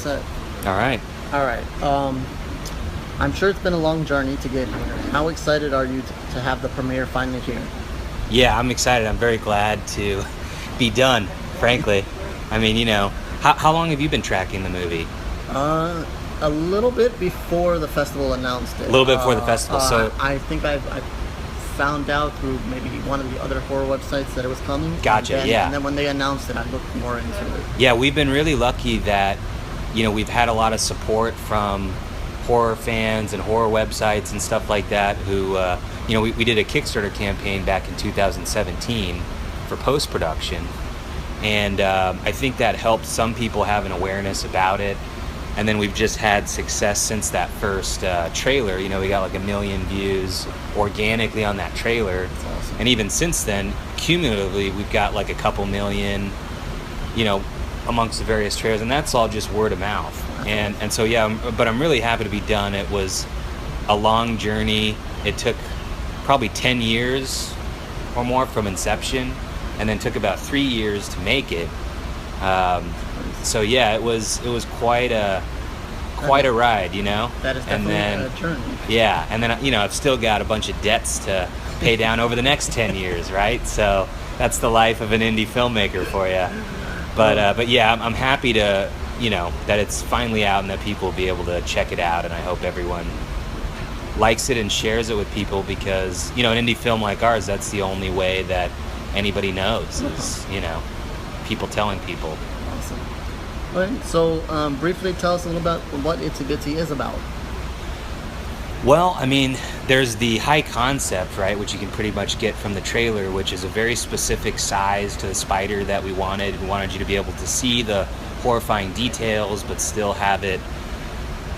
set. All right. All right. I'm sure it's been a long journey to get here. How excited are you to have the premiere finally here? Yeah, I'm excited. I'm very glad to be done, frankly. I mean, you know, how long have you been tracking the movie? A little bit before the festival announced it. A little bit before the festival, so... I think I found out through maybe one of the other horror websites that it was coming. Gotcha, yeah. And then when they announced it, I looked more into it. Yeah, we've been really lucky that, you know, we've had a lot of support from horror fans and horror websites and stuff like that who, you know, we did a Kickstarter campaign back in 2017 for post-production. And I think that helped some people have an awareness about it. And then we've just had success since that first trailer. You know, we got like 1 million views organically on that trailer. That's awesome. And even since then, cumulatively, we've got like a couple million, you know, amongst the various trailers. And that's all just word of mouth. And so, yeah, but I'm really happy to be done. It was a long journey. It took probably 10 years or more from inception, and then took about 3 years to make it. So yeah, it was quite a ride, you know. That is definitely a journey. Yeah, and then, you know, I've still got a bunch of debts to pay down over the next 10 years, right? So that's the life of an indie filmmaker for you. But yeah, I'm happy to, you know, that it's finally out and that people will be able to check it out, and I hope everyone likes it and shares it with people, because, you know, an indie film like ours, that's the only way that anybody knows is, you know, people telling people. Awesome. All right, so briefly tell us a little about what Itsy Bitsy is about. Well, I mean, there's the high concept, right, which you can pretty much get from the trailer, which is a very specific size to the spider that we wanted. We wanted you to be able to see the horrifying details, but still have it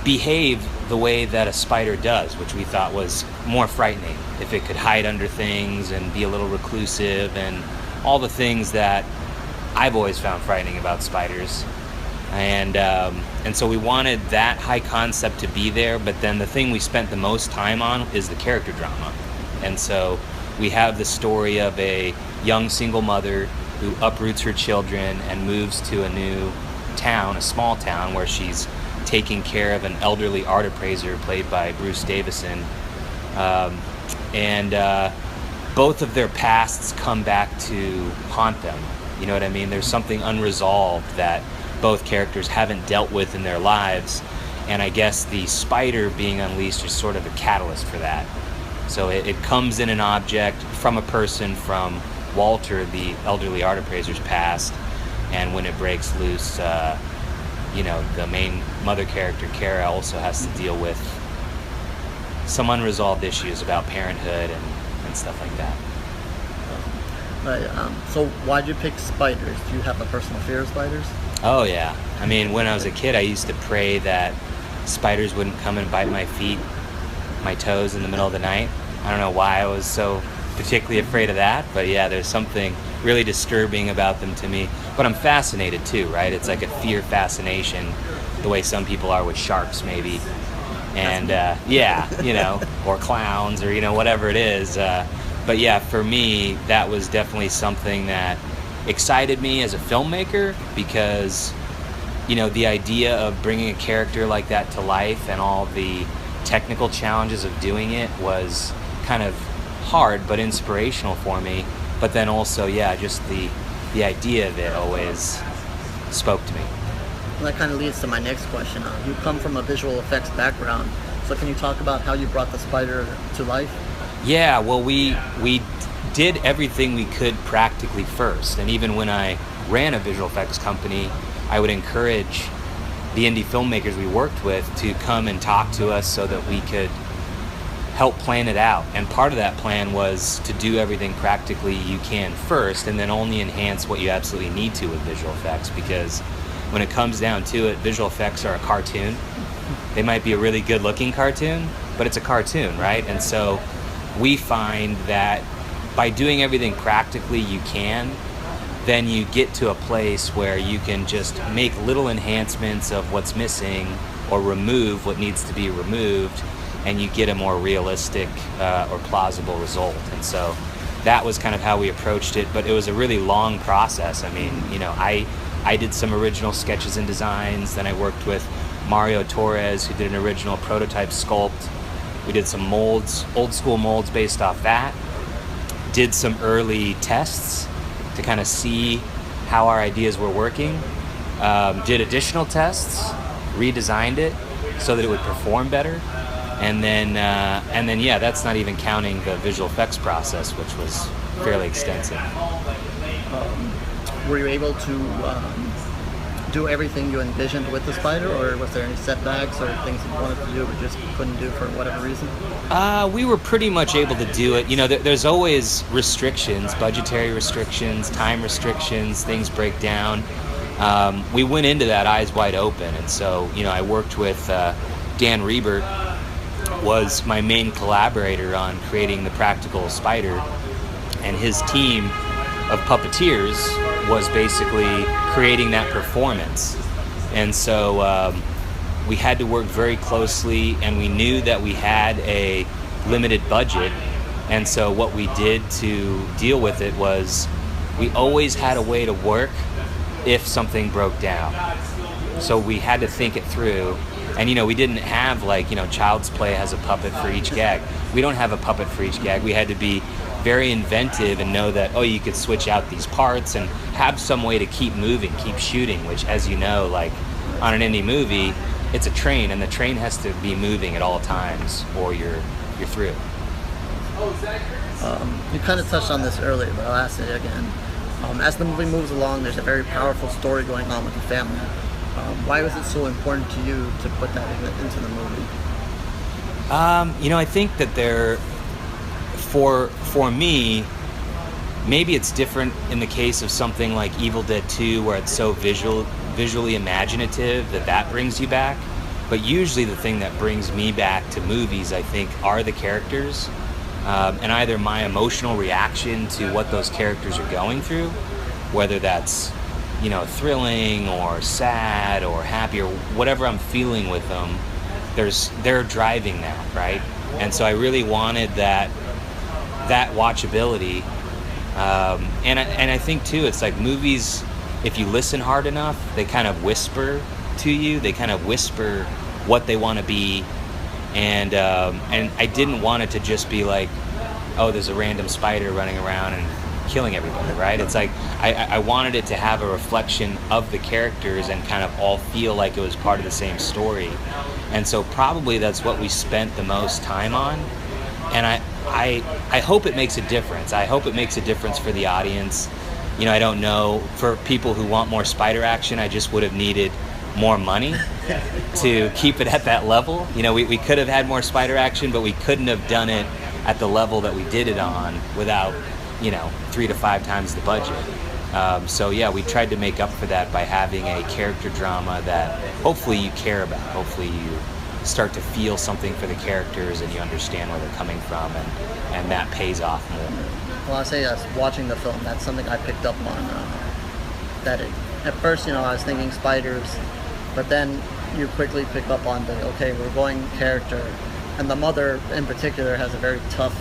behave the way that a spider does, which we thought was more frightening. If it could hide under things and be a little reclusive and all the things that I've always found frightening about spiders. And so we wanted that high concept to be there, but then the thing we spent the most time on is the character drama. And so we have the story of a young single mother who uproots her children and moves to a new town, a small town, where she's taking care of an elderly art appraiser played by Bruce Davison. Both of their pasts come back to haunt them. You know what I mean? There's something unresolved that both characters haven't dealt with in their lives, and I guess the spider being unleashed is sort of a catalyst for that. So it comes in an object from a person, from Walter, the elderly art appraiser's past, and when it breaks loose, you know, the main mother character, Kara, also has to deal with some unresolved issues about parenthood and stuff like that. So why'd you pick spiders? Do you have a personal fear of spiders? Oh yeah. I mean, when I was a kid, I used to pray that spiders wouldn't come and bite my feet, my toes in the middle of the night. I don't know why I was so particularly afraid of that, but yeah, there's something really disturbing about them to me. But I'm fascinated too, right? It's like a fear fascination, the way some people are with sharks maybe. And yeah, you know, or clowns, or, you know, whatever it is. But yeah, for me, that was definitely something that excited me as a filmmaker, because, you know, the idea of bringing a character like that to life and all the technical challenges of doing it was kind of hard but inspirational for me. But then also, yeah, just the idea of it always spoke to me. Well, that kind of leads to my next question. You come from a visual effects background, so can you talk about how you brought the spider to life? Yeah, well, we did everything we could practically first, and even when I ran a visual effects company, I would encourage the indie filmmakers we worked with to come and talk to us so that we could help plan it out. And part of that plan was to do everything practically you can first, and then only enhance what you absolutely need to with visual effects, because when it comes down to it, visual effects are a cartoon. They might be a really good looking cartoon, but it's a cartoon, right? And so we find that by doing everything practically you can, then you get to a place where you can just make little enhancements of what's missing or remove what needs to be removed, and you get a more realistic or plausible result. And so that was kind of how we approached it, but it was a really long process. I mean, you know, I I did some original sketches and designs. Then I worked with Mario Torres, who did an original prototype sculpt. We did some molds, old school molds based off that. Did some early tests to kind of see how our ideas were working. Did additional tests, redesigned it so that it would perform better. And then, yeah, that's not even counting the visual effects process, which was fairly extensive. Were you able to do everything you envisioned with the spider, or was there any setbacks or things you wanted to do but just couldn't do for whatever reason? We were pretty much able to do it. You know, there's always restrictions, budgetary restrictions, time restrictions, things break down. We went into that eyes wide open, and so, you know, I worked with Dan Rebert, was my main collaborator on creating the practical spider, and his team of puppeteers was basically creating that performance. And so we had to work very closely, and we knew that we had a limited budget, and so what we did to deal with it was we always had a way to work if something broke down. So we had to think it through. And, you know, we didn't have, like, you know, Child's Play has a puppet for each gag. We don't have a puppet for each gag. We had to be very inventive and know that, oh, you could switch out these parts and have some way to keep moving, keep shooting, which, as you know, like on an indie movie, it's a train, and the train has to be moving at all times or you're through. You kind of touched on this earlier, but I'll ask it again. As the movie moves along, there's a very powerful story going on with the family. Why was it so important to you to put that into the movie? You know, I think that for me, maybe it's different in the case of something like Evil Dead 2, where it's so visually imaginative that brings you back. But usually the thing that brings me back to movies, I think, are the characters, and either my emotional reaction to what those characters are going through, whether that's, you know, thrilling or sad or happy or whatever I'm feeling with them, they're driving that, right? And so I really wanted that watchability, and I think too, it's like movies, if you listen hard enough, they kind of whisper to you. They kind of whisper what they want to be, and I didn't want it to just be like, oh, there's a random spider running around and killing everybody, right? It's like I wanted it to have a reflection of the characters and kind of all feel like it was part of the same story. And so probably that's what we spent the most time on. And I hope it makes a difference. I hope it makes a difference for the audience. You know, I don't know, for people who want more spider action, I just would have needed more money to keep it at that level. You know, we could have had more spider action, but we couldn't have done it at the level that we did it on without, you know, 3 to 5 times the budget. So yeah, we tried to make up for that by having a character drama that hopefully you care about. Hopefully you start to feel something for the characters and you understand where they're coming from, and that pays off more. Well, I say watching the film, that's something I picked up on. At first, you know, I was thinking spiders, but then you quickly pick up on we're going character, and the mother in particular has a very tough,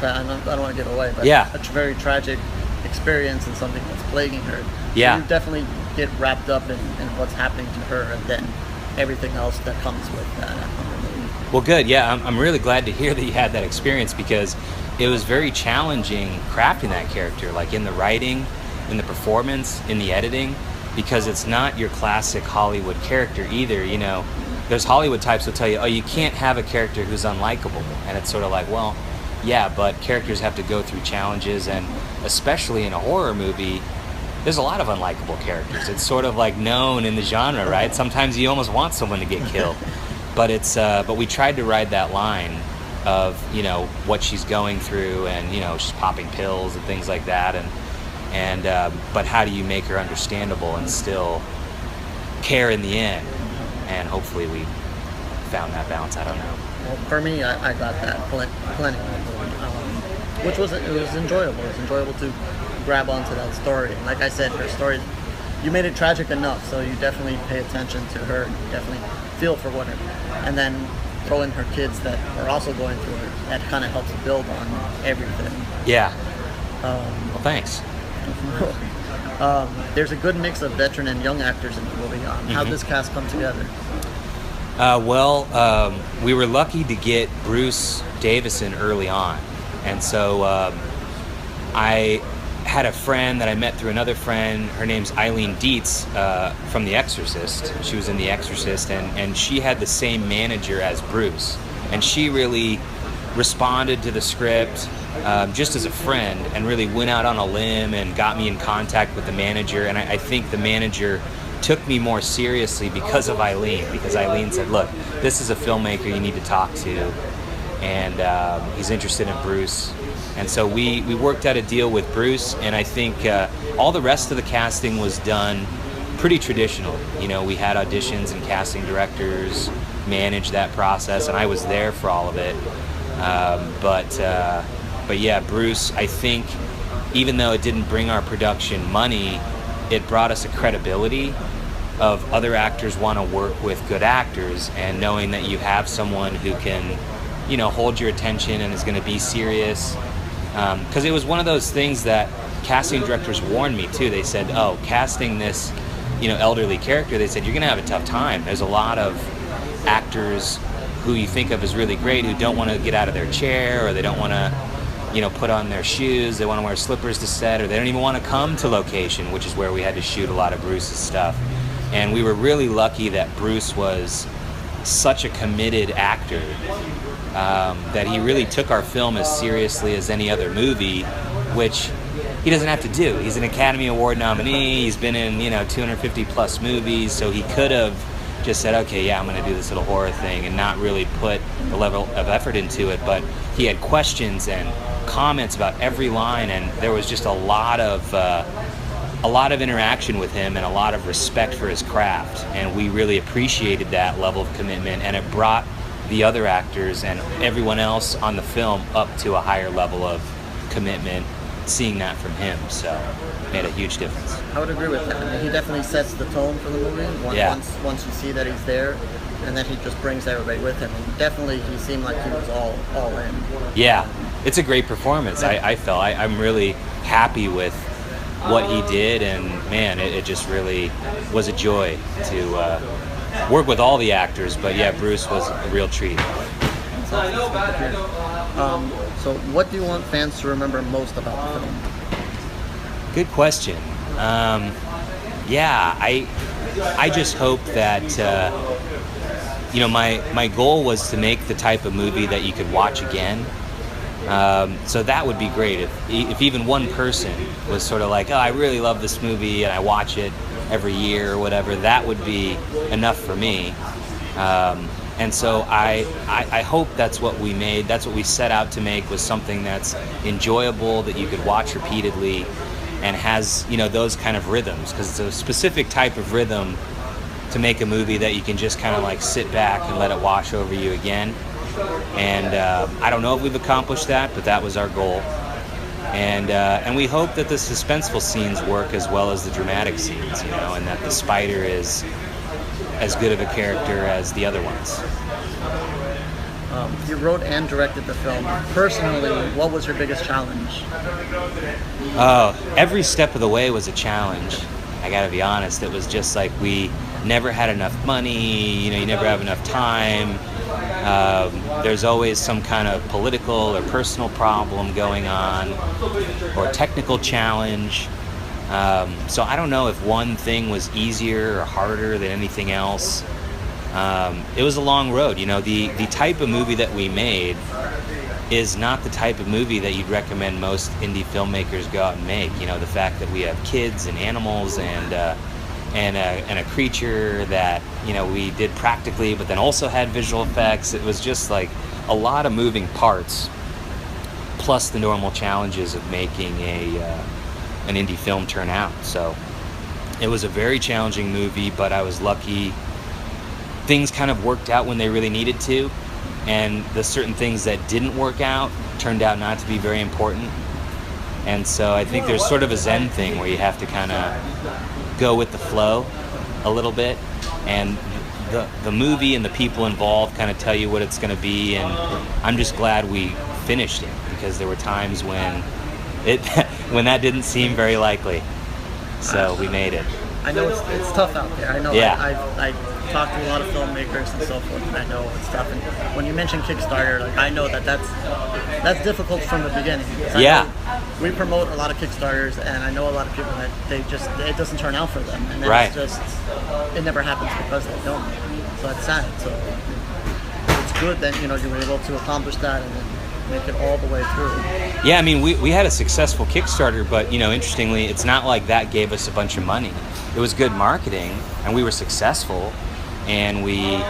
I don't want to give away, but yeah, a very tragic experience and something that's plaguing her. Yeah. So you definitely get wrapped up in what's happening to her, and then everything else that comes with that. Well, good. Yeah, I'm really glad to hear that you had that experience, because it was very challenging crafting that character, like in the writing, in the performance, in the editing, because it's not your classic Hollywood character either. You know, there's Hollywood types will tell you, oh, you can't have a character who's unlikable, and it's sort of like, well, yeah, but characters have to go through challenges, and especially in a horror movie, there's a lot of unlikable characters. It's sort of like known in the genre, right? Sometimes you almost want someone to get killed, but we tried to ride that line of, you know, what she's going through, and, you know, she's popping pills and things like that, and but how do you make her understandable and still care in the end? And hopefully we found that balance. I don't know. Well, for me, I got that plenty, which was enjoyable. It was enjoyable to grab onto that story. And like I said, her story, you made it tragic enough, so you definitely pay attention to her. You definitely feel for what her, and then throw in her kids that are also going through it. That kind of helps build on everything. Yeah. Well, thanks. There's a good mix of veteran and young actors in the movie. How'd this cast come together? We were lucky to get Bruce Davison early on. And so I had a friend that I met through another friend. Her name's Eileen Dietz from The Exorcist. She was in The Exorcist, and she had the same manager as Bruce. And she really responded to the script just as a friend and really went out on a limb and got me in contact with the manager. And I think the manager took me more seriously because of Eileen, because Eileen said, look, this is a filmmaker you need to talk to, and he's interested in Bruce. And so we worked out a deal with Bruce, and I think all the rest of the casting was done pretty traditional. You know, we had auditions and casting directors manage that process, and I was there for all of it. But yeah, Bruce, I think, even though it didn't bring our production money, it brought us a credibility of other actors want to work with good actors, and knowing that you have someone who can, you know, hold your attention and is going to be serious. Because it was one of those things that casting directors warned me too. They said, oh, casting this, you know, elderly character, they said, you're going to have a tough time. There's a lot of actors who you think of as really great who don't want to get out of their chair, or they don't want to, you know, put on their shoes, they want to wear slippers to set, or they don't even want to come to location, which is where we had to shoot a lot of Bruce's stuff. And we were really lucky that Bruce was such a committed actor that he really took our film as seriously as any other movie, which he doesn't have to do. He's an Academy Award nominee, he's been in, you know, 250 plus movies, so he could have just said, okay, yeah, I'm going to do this little horror thing, and not really put the level of effort into it. But he had questions and comments about every line, and there was just a lot of interaction with him and a lot of respect for his craft, and we really appreciated that level of commitment, and it brought the other actors and everyone else on the film up to a higher level of commitment, seeing that from him. So it made a huge difference. I would agree with that. I mean, he definitely sets the tone for the movie once you see that he's there, and then he just brings everybody with him. And definitely he seemed like he was all in. Yeah, it's a great performance. I felt I'm really happy with what he did, and man, it just really was a joy to work with all the actors. But yeah, Bruce was a real treat. So what do you want fans to remember most about the film? Good question. Yeah, I just hope that you know, my goal was to make the type of movie that you could watch again. So that would be great if even one person was sort of like, oh, I really love this movie and I watch it every year or whatever. That would be enough for me. And so I hope that's what we made. That's what we set out to make, was something that's enjoyable, that you could watch repeatedly, and has, you know, those kind of rhythms, because it's a specific type of rhythm to make a movie that you can just kind of like sit back and let it wash over you again. And I don't know if we've accomplished that, but that was our goal. And we hope that the suspenseful scenes work as well as the dramatic scenes, you know, and that the spider is as good of a character as the other ones. You wrote and directed the film. Personally, what was your biggest challenge? Every step of the way was a challenge. I gotta be honest. It was just like we never had enough money, you know, you never have enough time. There's always some kind of political or personal problem going on, or technical challenge. So I don't know if one thing was easier or harder than anything else. It was a long road. You know, the type of movie that we made is not the type of movie that you'd recommend most indie filmmakers go out and make. You know, the fact that we have kids and animals and a creature that, you know, we did practically, but then also had visual effects. It was just like a lot of moving parts, plus the normal challenges of making an indie film turn out. So it was a very challenging movie, but I was lucky. Things kind of worked out when they really needed to, and the certain things that didn't work out turned out not to be very important. And so I think there's sort of a Zen thing where you have to kind of go with the flow a little bit, and the movie and the people involved kind of tell you what it's going to be. And I'm just glad we finished it, because there were times when that didn't seem very likely. So we made it. I know it's tough out there. I know. Yeah. I talk to a lot of filmmakers and so forth, and I know it's tough. And when you mention Kickstarter, like I know that's difficult from the beginning. Yeah. We promote a lot of Kickstarters, and I know a lot of people that it doesn't turn out for them, and then Right. it never happens because they don't. So it's sad. So it's good that you were able to accomplish that and then make it all the way through. Yeah, I mean, we had a successful Kickstarter, but, interestingly, it's not like that gave us a bunch of money. It was good marketing, and we were successful, and we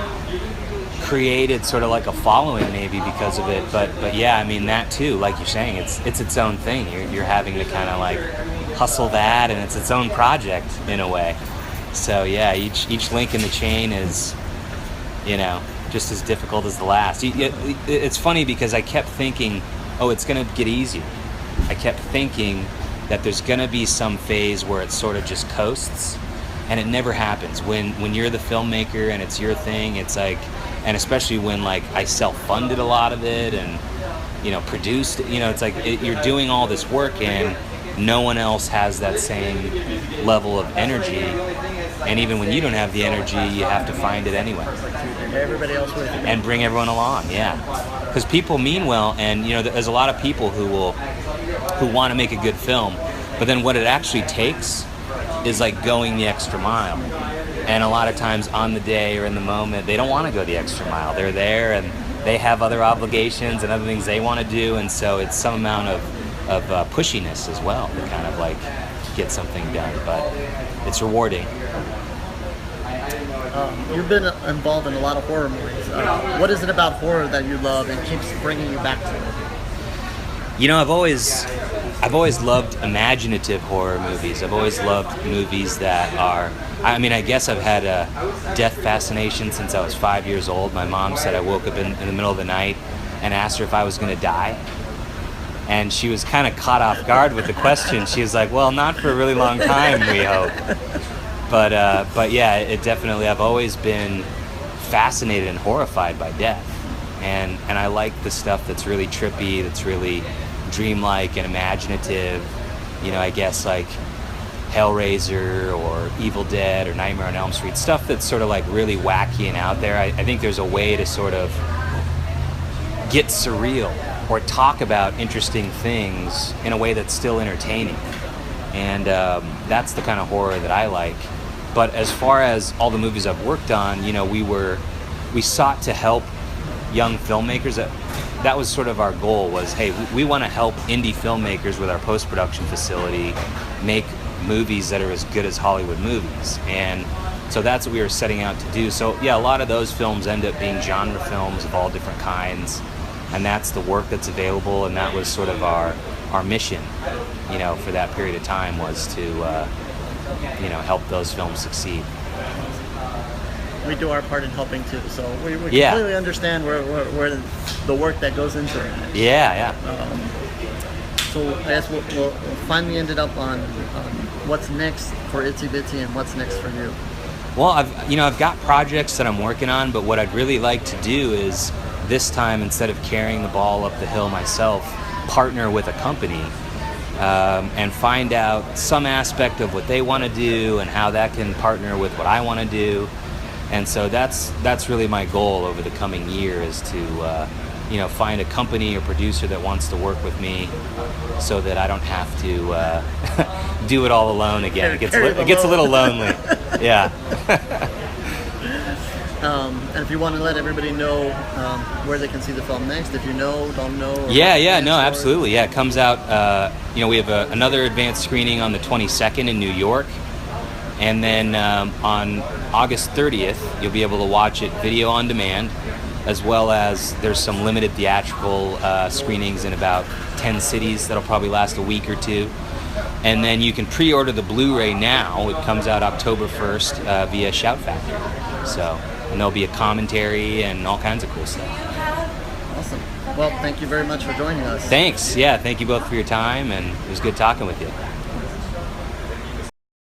created sort of like a following maybe because of it. But yeah, I mean, that too, like you're saying, it's its own thing. You're having to kind of like hustle that, and it's its own project in a way. So yeah, each link in the chain is, just as difficult as the last. It's funny because I kept thinking, oh, it's going to get easier. I kept thinking that there's going to be some phase where it sort of just coasts, and it never happens. When you're the filmmaker and it's your thing, it's like, and especially when like I self-funded a lot of it and produced, it's like you're doing all this work and no one else has that same level of energy. And even when you don't have the energy, you have to find it anyway. Everybody else with you. And bring everyone along, yeah. Because people mean well, and there's a lot of people who want to make a good film, but then what it actually takes is like going the extra mile. And a lot of times on the day or in the moment, they don't want to go the extra mile. They're there and they have other obligations and other things they want to do, and so it's some amount of pushiness as well to kind of like get something done, but it's rewarding. You've been involved in a lot of horror movies. What is it about horror that you love and keeps bringing you back to it? I've always loved imaginative horror movies. I've always loved movies that are, I guess I've had a death fascination since I was 5 years old. My mom said I woke up in the middle of the night and asked her if I was going to die. And she was kind of caught off guard with the question. She was like, well, not for a really long time, we hope. But yeah, it definitely, I've always been fascinated and horrified by death. And I like the stuff that's really trippy, that's really dreamlike and imaginative. I guess like Hellraiser or Evil Dead or Nightmare on Elm Street, stuff that's sort of like really wacky and out there. I think there's a way to sort of get surreal or talk about interesting things in a way that's still entertaining. And that's the kind of horror that I like. But as far as all the movies I've worked on, we sought to help young filmmakers. That was sort of our goal was, hey, we want to help indie filmmakers with our post-production facility make movies that are as good as Hollywood movies. And so that's what we were setting out to do. So yeah, a lot of those films end up being genre films of all different kinds. And that's the work that's available, and that was sort of our mission, for that period of time, was to, help those films succeed. We do our part in helping too, so we completely understand where the work that goes into it. Yeah. So I guess we'll finally ended up on what's next for Itsy Bitsy and what's next for you. Well, I've got projects that I'm working on, but what I'd really like to do is this time, instead of carrying the ball up the hill myself, partner with a company and find out some aspect of what they want to do and how that can partner with what I want to do. And so that's really my goal over the coming year, is to find a company or producer that wants to work with me, so that I don't have to do it all alone again. It gets a little lonely. Yeah. And if you want to let everybody know where they can see the film next, if you don't know. No, absolutely. Yeah, it comes out, we have another advanced screening on the 22nd in New York. And then on August 30th, you'll be able to watch it video on demand, as well as there's some limited theatrical screenings in about 10 cities that'll probably last a week or two. And then you can pre-order the Blu-ray now. It comes out October 1st via Shout Factory. So, and there'll be a commentary and all kinds of cool stuff. Awesome. Well, thank you very much for joining us. Thanks. Yeah, thank you both for your time, and it was good talking with you.